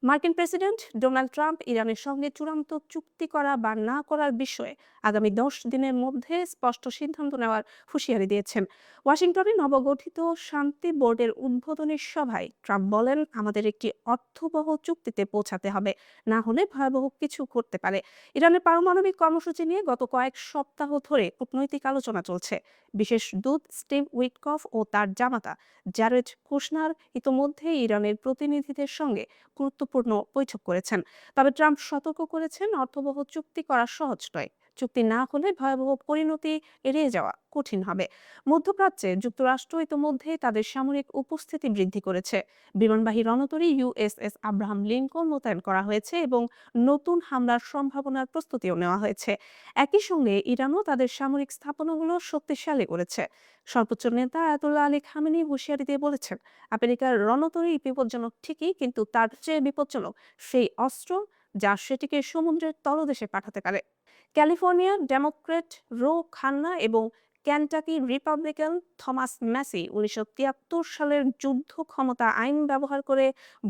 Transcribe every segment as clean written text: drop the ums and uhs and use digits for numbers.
মার্কিন president Donald Trump ইরানের সঙ্গে চূড়ান্ত চুক্তি করা বা না করার বিষয়ে আগামী 10 দিনের মধ্যে স্পষ্ট সিদ্ধান্ত নেওয়ার হুঁশিয়ারি দিয়েছেন। ওয়াশিংটনে নবগঠিত শান্তি বোর্ডের উদ্বোধনী সভায় ট্রাম্প বলেন, আমাদের একটি অর্থবহ চুক্তিতে পৌঁছাতে হবে, না হলে ভয়াবহ কিছু ঘটতে পারে। ইরানের পারমাণবিক কর্মসূচি নিয়ে গত কয়েক সপ্তাহ ধরে কূটনৈতিক আলোচনা চলছে। বিশেষ দূত স্টিভ উইটকফ ও তার জামাতা জারেড কুশনার ইতোমধ্যে ইরানের প্রতিনিধিদের সঙ্গে গুরুত্বপূর্ণ বৈঠক করেছেন। তবে ট্রাম্প সতর্ক করেছেন, অর্থবহ চুক্তি করা সহজ নয়। চুক্তি না হলে ভয়াবহ পরিণতি এড়িয়ে যাওয়া কঠিন হবে। মধ্যপ্রাচ্যে যুক্তরাষ্ট্র ইতোমধ্যেই তাদের সামরিক উপস্থিতি বৃদ্ধি করেছে। বিমানবাহী রণতরী ইউএসএস আব্রাহাম লিঙ্কন মোতায়েন করা হয়েছে এবং নতুন হামলার সম্ভাবনার প্রস্তুতিও নেওয়া হয়েছে। একই সঙ্গে ইরানও তাদের সামরিক স্থাপনাগুলো শক্তিশালী করেছে। সর্বোচ্চ নেতা আয়াতুল্লাহ আলী খামেনি হুঁশিয়ারি দিয়ে বলেছেন, আমেরিকার রণতরী বিপজ্জনক ঠিকই, কিন্তু তার চেয়ে বিপজ্জনক সেই অস্ত্র যা সেটিকে সমুদ্রের তলদেশে পাঠাতে পারে। ক্যালিফোর্নিয়ার ডেমোক্র্যাট রো খান্না এবং কেন্টাকি রিপাবলিকান থমাস ম্যাসি 1973 সালের যুদ্ধ ক্ষমতা আইন ব্যবহার করে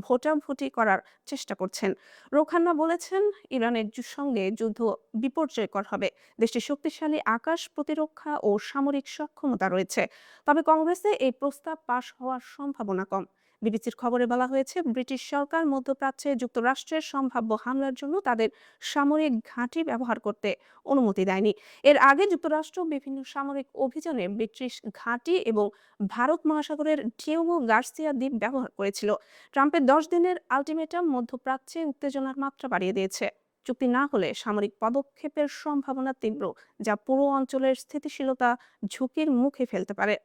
ভোটাভুটি করার চেষ্টা করছেন। রো খান্না বলেছেন, ইরানের সঙ্গে যুদ্ধ বিপর্যয়কর হবে। দেশটির শক্তিশালী আকাশ প্রতিরক্ষা ও সামরিক সক্ষমতা রয়েছে, তবে কংগ্রেসে এই প্রস্তাব পাশ হওয়ার সম্ভাবনা কম। বিবিসির খবরে বলা হয়েছে, ব্রিটিশ সরকার মধ্যপ্রাচ্যে যুক্তরাষ্ট্রের সম্ভাব্য হামলার জন্য তাদের সামরিক ঘাঁটি ব্যবহার করতে অনুমতি দেয়নি। এর আগে যুক্তরাষ্ট্র বিভিন্ন সামরিক অভিযানে ব্রিটিশ ঘাঁটি এবং ভারত মহাসাগরের ডিয়েগো গার্সিয়া দ্বীপ ব্যবহার করেছিল। ট্রাম্পের 10 দিনের আলটিমেটাম মধ্যপ্রাচ্যে উত্তেজনার মাত্রা বাড়িয়ে দিয়েছে। চুক্তি না হলে সামরিক পদক্ষেপের সম্ভাবনা তীব্র, যা পুরো অঞ্চলের স্থিতিশীলতা ঝুঁকির মুখে ফেলতে পারে।